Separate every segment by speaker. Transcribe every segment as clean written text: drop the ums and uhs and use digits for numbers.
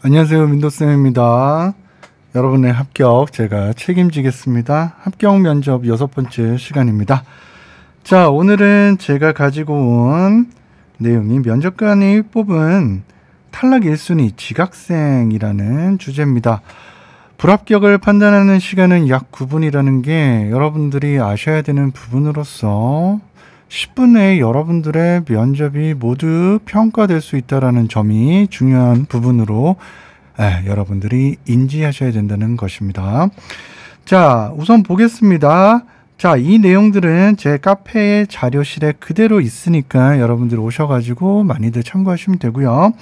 Speaker 1: 안녕하세요, 민도쌤입니다. 여러분의 합격 제가 책임지겠습니다. 합격 면접 6번째 시간입니다. 자, 오늘은 제가 가지고 온 내용이 면접관이 뽑은 탈락 1순위 지각생이라는 주제입니다. 불합격을 판단하는 시간은 약 9분이라는 게 여러분들이 아셔야 되는 부분으로서 10분 내에 여러분들의 면접이 모두 평가될 수 있다는 점이 중요한 부분으로 여러분들이 인지하셔야 된다는 것입니다. 자, 우선 보겠습니다. 자, 이 내용들은 제 카페의 자료실에 그대로 있으니까 여러분들 오셔가지고 많이들 참고하시면 되고요.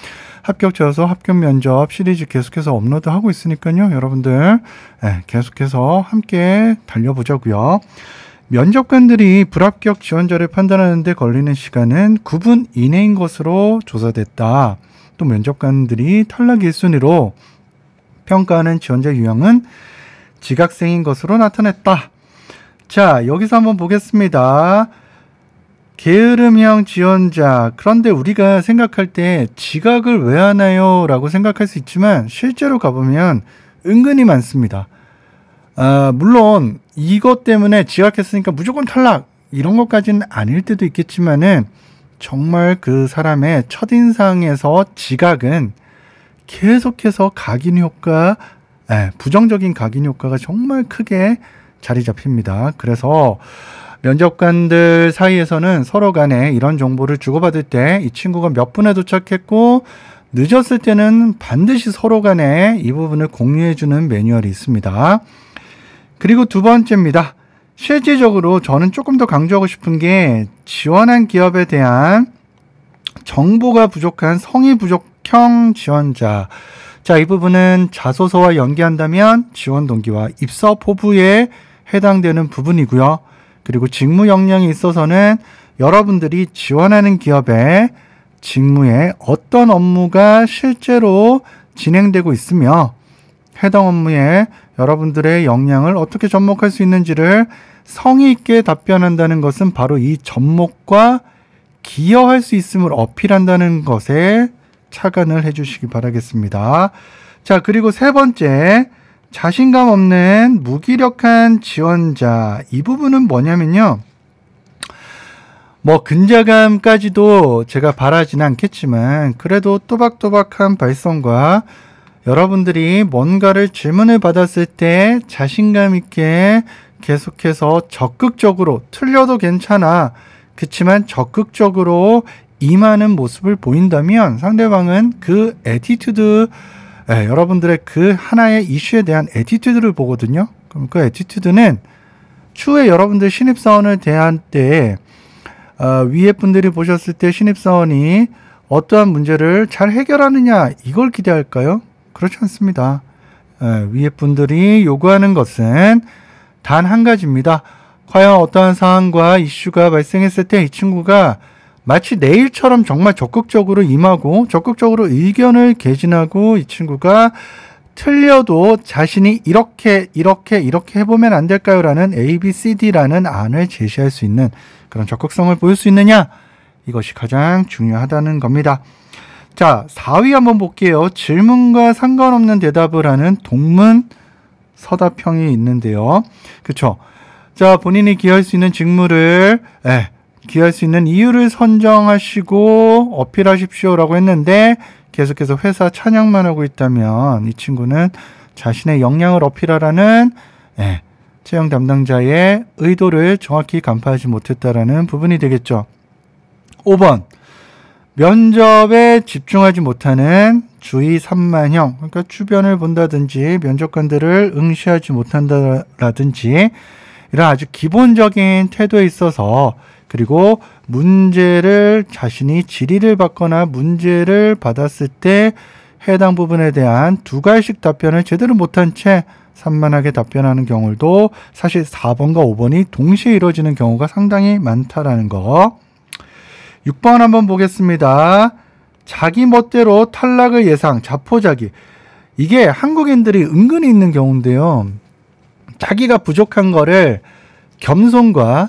Speaker 1: 합격자서 합격 면접 시리즈 계속해서 업로드하고 있으니까요. 여러분들 계속해서 함께 달려보자고요. 면접관들이 불합격 지원자를 판단하는 데 걸리는 시간은 9분 이내인 것으로 조사됐다. 또 면접관들이 탈락 1순위로 평가하는 지원자 유형은 지각생인 것으로 나타냈다. 자, 여기서 한번 보겠습니다. 게으름형 지원자. 그런데 우리가 생각할 때 지각을 왜 하나요? 라고 생각할 수 있지만 실제로 가보면 은근히 많습니다. 물론 이것 때문에 지각했으니까 무조건 탈락 이런 것까지는 아닐 때도 있겠지만은 정말 그 사람의 첫인상에서 지각은 계속해서 각인 효과, 부정적인 각인 효과가 정말 크게 자리 잡힙니다. 그래서 면접관들 사이에서는 서로 간에 이런 정보를 주고받을 때 이 친구가 몇 분에 도착했고 늦었을 때는 반드시 서로 간에 이 부분을 공유해주는 매뉴얼이 있습니다. 그리고 두 번째입니다. 실질적으로 저는 조금 더 강조하고 싶은 게 지원한 기업에 대한 정보가 부족한 성의 부족형 지원자. 자, 이 부분은 자소서와 연계한다면 지원 동기와 입사 포부에 해당되는 부분이고요. 그리고 직무 역량에 있어서는 여러분들이 지원하는 기업의 직무에 어떤 업무가 실제로 진행되고 있으며 해당 업무에 여러분들의 역량을 어떻게 접목할 수 있는지를 성의 있게 답변한다는 것은 바로 이 접목과 기여할 수 있음을 어필한다는 것에 착안을 해주시기 바라겠습니다. 자, 그리고 세 번째, 자신감 없는 무기력한 지원자. 이 부분은 뭐냐면요. 근자감까지도 제가 바라진 않겠지만 그래도 또박또박한 발성과 여러분들이 뭔가를 질문을 받았을 때 자신감 있게 계속해서 적극적으로 틀려도 괜찮아. 그치만 적극적으로 임하는 모습을 보인다면 상대방은 그 애티튜드, 여러분들의 그 하나의 이슈에 대한 애티튜드를 보거든요. 그럼 그 애티튜드는 추후에 여러분들 신입사원을 대할 때 위에 분들이 보셨을 때 신입사원이 어떠한 문제를 잘 해결하느냐 이걸 기대할까요? 그렇지 않습니다. 위에 분들이 요구하는 것은 단 한 가지입니다. 과연 어떠한 사안과 이슈가 발생했을 때 이 친구가 마치 내일처럼 정말 적극적으로 임하고 적극적으로 의견을 개진하고 이 친구가 틀려도 자신이 이렇게 해보면 안 될까요? 라는 ABCD라는 안을 제시할 수 있는 그런 적극성을 보일 수 있느냐? 이것이 가장 중요하다는 겁니다. 자, 4위 한번 볼게요. 질문과 상관없는 대답을 하는 동문 서답형이 있는데요. 그쵸? 자, 본인이 기여할 수 있는 직무를, 기여할 수 있는 이유를 선정하시고 어필하십시오라고 했는데 계속해서 회사 찬양만 하고 있다면 이 친구는 자신의 역량을 어필하라는 채용 담당자의 의도를 정확히 간파하지 못했다라는 부분이 되겠죠. 5번. 면접에 집중하지 못하는 주의 산만형, 그러니까 주변을 본다든지 면접관들을 응시하지 못한다라든지 이런 아주 기본적인 태도에 있어서 그리고 문제를 자신이 질의를 받거나 문제를 받았을 때 해당 부분에 대한 두 가지씩 답변을 제대로 못한 채 산만하게 답변하는 경우도 사실 4번과 5번이 동시에 이루어지는 경우가 상당히 많다라는 거. 6번 한번 보겠습니다. 자기 멋대로 탈락을 예상, 자포자기. 이게 한국인들이 은근히 있는 경우인데요. 자기가 부족한 거를 겸손과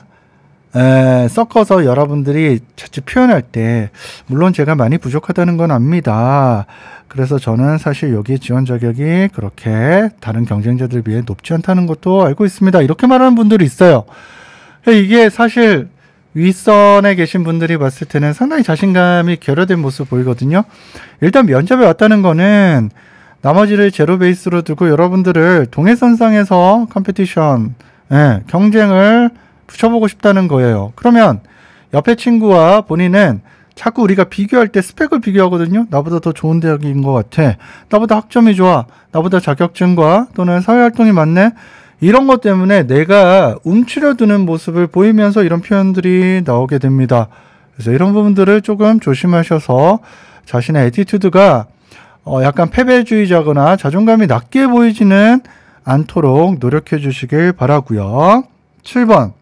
Speaker 1: 섞어서 여러분들이 자칫 표현할 때 물론 제가 많이 부족하다는 건 압니다. 그래서 저는 사실 여기 지원 자격이 그렇게 다른 경쟁자들에 비해 높지 않다는 것도 알고 있습니다. 이렇게 말하는 분들이 있어요. 이게 사실 윗선에 계신 분들이 봤을 때는 상당히 자신감이 결여된 모습 보이거든요. 일단 면접에 왔다는 거는 나머지를 제로 베이스로 두고 여러분들을 동해선상에서 컴피티션, 경쟁을 붙여보고 싶다는 거예요. 그러면 옆에 친구와 본인은 자꾸 우리가 비교할 때 스펙을 비교하거든요. 나보다 더 좋은 대학인 것 같아. 나보다 학점이 좋아. 나보다 자격증과 또는 사회활동이 많네. 이런 것 때문에 내가 움츠려드는 모습을 보이면서 이런 표현들이 나오게 됩니다. 그래서 이런 부분들을 조금 조심하셔서 자신의 애티튜드가 약간 패배주의자거나 자존감이 낮게 보이지는 않도록 노력해 주시길 바라고요. 7번.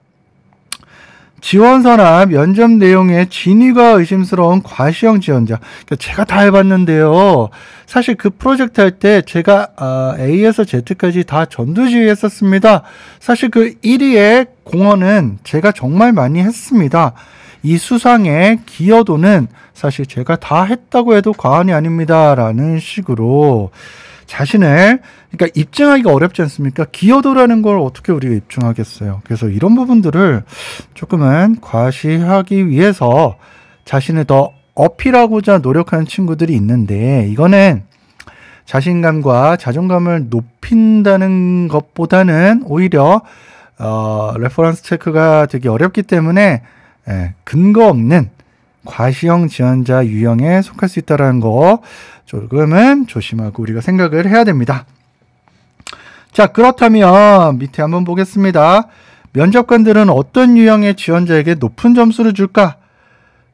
Speaker 1: 지원서나 면접 내용에 진위가 의심스러운 과시형 지원자. 그러니까 제가 다 해봤는데요. 사실 그 프로젝트 할 때 제가 A에서 Z까지 다 전두지휘했었습니다. 사실 그 1위의 공헌은 제가 정말 많이 했습니다. 이 수상의 기여도는 사실 제가 다 했다고 해도 과언이 아닙니다. 라는 식으로 자신을 그러니까 입증하기가 어렵지 않습니까? 기여도라는 걸 어떻게 우리가 입증하겠어요? 그래서 이런 부분들을 조금은 과시하기 위해서 자신을 더 어필하고자 노력하는 친구들이 있는데 이거는 자신감과 자존감을 높인다는 것보다는 오히려 레퍼런스 체크가 되게 어렵기 때문에 근거 없는 과시형 지원자 유형에 속할 수 있다는 거 조금은 조심하고 우리가 생각을 해야 됩니다. 자, 그렇다면 밑에 한번 보겠습니다. 면접관들은 어떤 유형의 지원자에게 높은 점수를 줄까?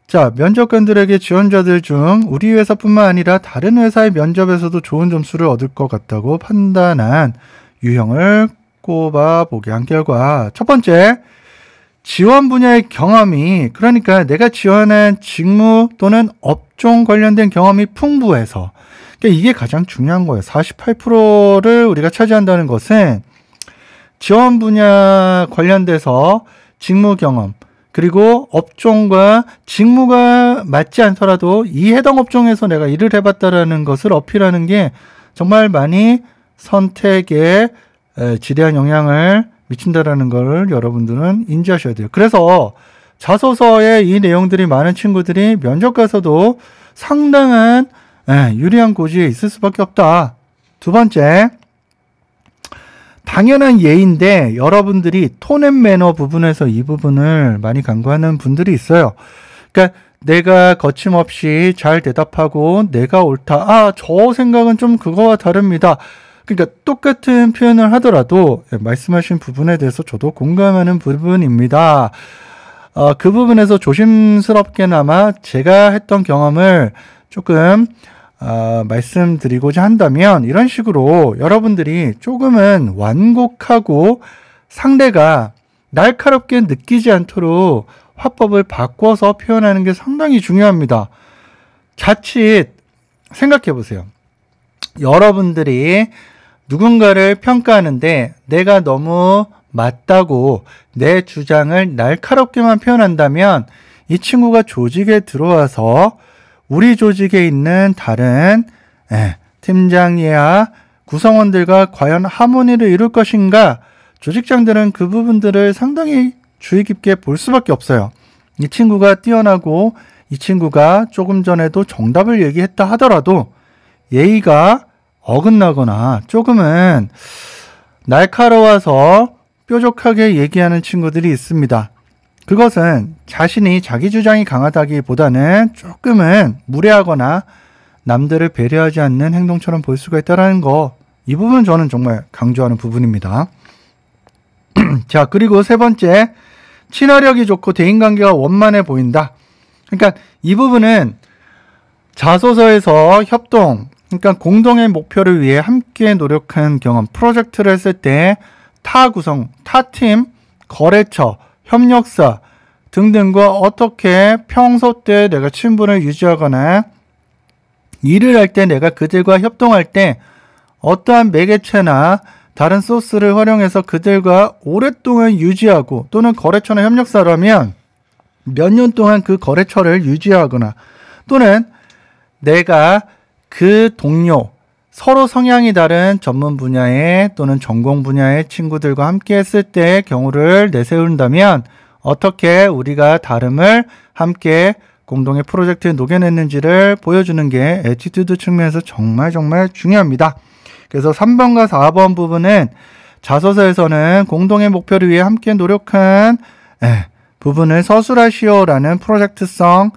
Speaker 1: 자, 면접관들에게 지원자들 중 우리 회사뿐만 아니라 다른 회사의 면접에서도 좋은 점수를 얻을 것 같다고 판단한 유형을 꼽아보게 한 결과 첫 번째, 지원 분야의 경험이 그러니까 내가 지원한 직무 또는 업종 관련된 경험이 풍부해서 그러니까 이게 가장 중요한 거예요. 48%를 우리가 차지한다는 것은 지원 분야 관련돼서 직무 경험 그리고 업종과 직무가 맞지 않더라도 이 해당 업종에서 내가 일을 해봤다라는 것을 어필하는 게 정말 많이 선택에 지대한 영향을 미친다라는 걸 여러분들은 인지하셔야 돼요. 그래서 자소서에 이 내용들이 많은 친구들이 면접 가서도 상당한 유리한 고지에 있을 수밖에 없다. 두 번째, 당연한 예인데 여러분들이 톤 앤 매너 부분에서 이 부분을 많이 간과하는 분들이 있어요. 그러니까 내가 거침없이 잘 대답하고 내가 옳다. 저 생각은 좀 그거와 다릅니다. 그러니까 똑같은 표현을 하더라도 말씀하신 부분에 대해서 저도 공감하는 부분입니다. 그 부분에서 조심스럽게나마 제가 했던 경험을 조금 말씀드리고자 한다면 이런 식으로 여러분들이 조금은 완곡하고 상대가 날카롭게 느끼지 않도록 화법을 바꿔서 표현하는 게 상당히 중요합니다. 자칫 생각해 보세요. 여러분들이 누군가를 평가하는데 내가 너무 맞다고 내 주장을 날카롭게만 표현한다면 이 친구가 조직에 들어와서 우리 조직에 있는 다른 팀장이야 구성원들과 과연 하모니를 이룰 것인가? 조직장들은 그 부분들을 상당히 주의 깊게 볼 수밖에 없어요. 이 친구가 뛰어나고 이 친구가 조금 전에도 정답을 얘기했다 하더라도 예의가 어긋나거나 조금은 날카로워서 뾰족하게 얘기하는 친구들이 있습니다. 그것은 자신이 자기 주장이 강하다기보다는 조금은 무례하거나 남들을 배려하지 않는 행동처럼 보일 수가 있다는 거, 이 부분 저는 정말 강조하는 부분입니다. 자, 그리고 세 번째, 친화력이 좋고 대인관계가 원만해 보인다. 그러니까 이 부분은 자소서에서 협동, 그러니까 공동의 목표를 위해 함께 노력한 경험, 프로젝트를 했을 때 타 구성, 타팀, 거래처, 협력사 등등과 어떻게 평소 때 내가 친분을 유지하거나 일을 할 때 내가 그들과 협동할 때 어떠한 매개체나 다른 소스를 활용해서 그들과 오랫동안 유지하고 또는 거래처나 협력사라면 몇 년 동안 그 거래처를 유지하거나 또는 내가 그 동료 서로 성향이 다른 전문 분야의 또는 전공 분야의 친구들과 함께 했을 때의 경우를 내세운다면 어떻게 우리가 다름을 함께 공동의 프로젝트에 녹여냈는지를 보여주는 게 애티튜드 측면에서 정말 중요합니다. 그래서 3번과 4번 부분은 자소서에서는 공동의 목표를 위해 함께 노력한 부분을 서술하시오라는 프로젝트성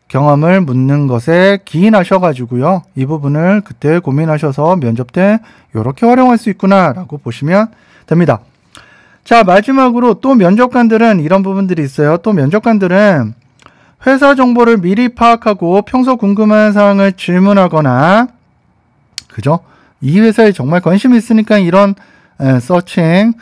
Speaker 1: 경험을 묻는 것에 기인하셔가지고요. 이 부분을 그때 고민하셔서 면접 때 이렇게 활용할 수 있구나 라고 보시면 됩니다. 자, 마지막으로 또 면접관들은 이런 부분들이 있어요. 또 면접관들은 회사 정보를 미리 파악하고 평소 궁금한 사항을 질문하거나 그죠? 이 회사에 정말 관심이 있으니까 이런 서칭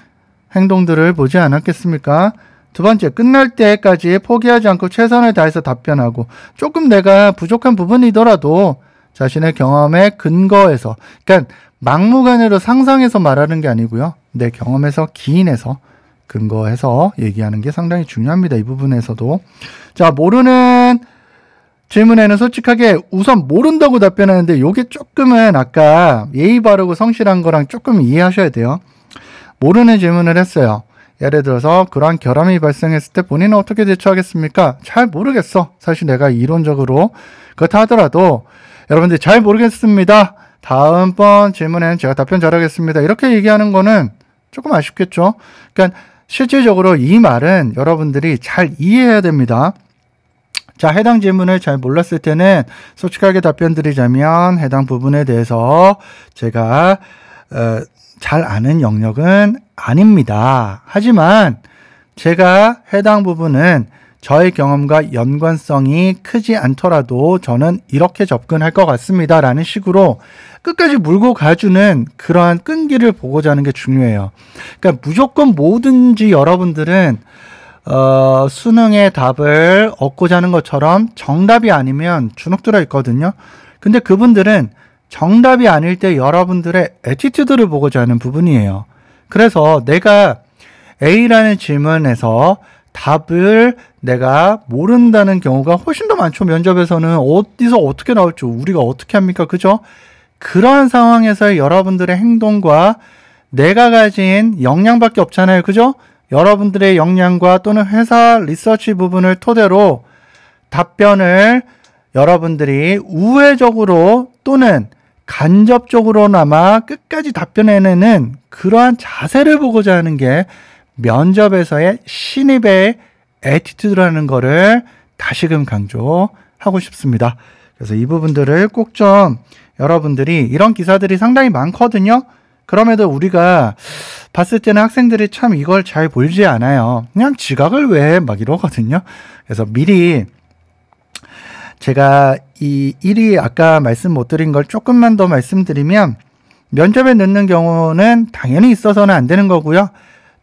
Speaker 1: 행동들을 보지 않았겠습니까? 두 번째, 끝날 때까지 포기하지 않고 최선을 다해서 답변하고 조금 내가 부족한 부분이더라도 자신의 경험에 근거해서 그러니까 막무가내로 상상해서 말하는 게 아니고요. 내 경험에서 기인해서 근거해서 얘기하는 게 상당히 중요합니다. 이 부분에서도. 자, 모르는 질문에는 솔직하게 우선 모른다고 답변하는데 요게 조금은 아까 예의 바르고 성실한 거랑 조금 이해하셔야 돼요. 모르는 질문을 했어요. 예를 들어서 그러한 결함이 발생했을 때 본인은 어떻게 대처하겠습니까? 잘 모르겠어. 사실 내가 이론적으로 그렇다 하더라도 여러분들 잘 모르겠습니다. 다음번 질문에는 제가 답변 잘하겠습니다. 이렇게 얘기하는 거는 조금 아쉽겠죠. 그러니까 실질적으로 이 말은 여러분들이 잘 이해해야 됩니다. 자, 해당 질문을 잘 몰랐을 때는 솔직하게 답변 드리자면 해당 부분에 대해서 제가 잘 아는 영역은 아닙니다. 하지만 제가 해당 부분은 저의 경험과 연관성이 크지 않더라도 저는 이렇게 접근할 것 같습니다. 라는 식으로 끝까지 물고 가주는 그러한 끈기를 보고자 하는 게 중요해요. 그러니까 무조건 뭐든지 여러분들은 수능의 답을 얻고자 하는 것처럼 정답이 아니면 주눅 들어 있거든요. 근데 그분들은 정답이 아닐 때 여러분들의 애티튜드를 보고자 하는 부분이에요. 그래서 내가 A라는 질문에서 답을 내가 모른다는 경우가 훨씬 더 많죠. 면접에서는 어디서 어떻게 나올지 우리가 어떻게 합니까? 그죠? 그러한 상황에서의 여러분들의 행동과 내가 가진 역량밖에 없잖아요. 그죠? 여러분들의 역량과 또는 회사 리서치 부분을 토대로 답변을 여러분들이 우회적으로 또는 간접적으로나마 끝까지 답변해내는 그러한 자세를 보고자 하는 게 면접에서의 신입의 애티튜드라는 거를 다시금 강조하고 싶습니다. 그래서 이 부분들을 꼭 좀 여러분들이 이런 기사들이 상당히 많거든요. 그럼에도 우리가 봤을 때는 학생들이 참 이걸 잘 보지 않아요. 그냥 지각을 왜 막 이러거든요. 그래서 미리 제가 이 1위 아까 말씀 못 드린 걸 조금만 더 말씀드리면 면접에 늦는 경우는 당연히 있어서는 안 되는 거고요.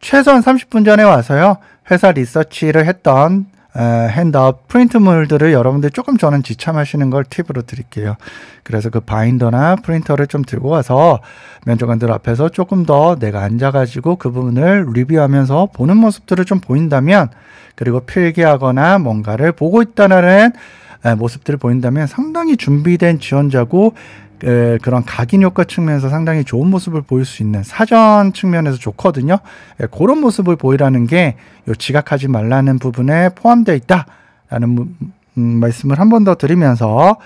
Speaker 1: 최소한 30분 전에 와서요. 회사 리서치를 했던 핸드아웃 프린트물들을 여러분들 조금 저는 지참하시는 걸 팁으로 드릴게요. 그래서 그 바인더나 프린터를 좀 들고 와서 면접관들 앞에서 조금 더 내가 앉아가지고 그 부분을 리뷰하면서 보는 모습들을 좀 보인다면 그리고 필기하거나 뭔가를 보고 있다는 모습들을 보인다면 상당히 준비된 지원자고 그런 각인 효과 측면에서 상당히 좋은 모습을 보일 수 있는 사전 측면에서 좋거든요. 그런 모습을 보이라는 게 요 지각하지 말라는 부분에 포함되어 있다라는 말씀을 한 번 더 드리면서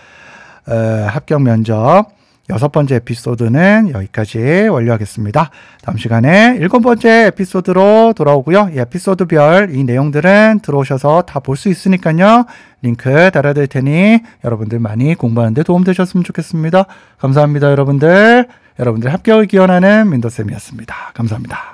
Speaker 1: 합격 면접 6번째 에피소드는 여기까지 완료하겠습니다. 다음 시간에 7번째 에피소드로 돌아오고요. 이 에피소드별 이 내용들은 들어오셔서 다 볼 수 있으니까요. 링크 달아드릴 테니 여러분들 많이 공부하는 데 도움되셨으면 좋겠습니다. 감사합니다, 여러분들. 여러분들 합격을 기원하는 민도쌤이었습니다. 감사합니다.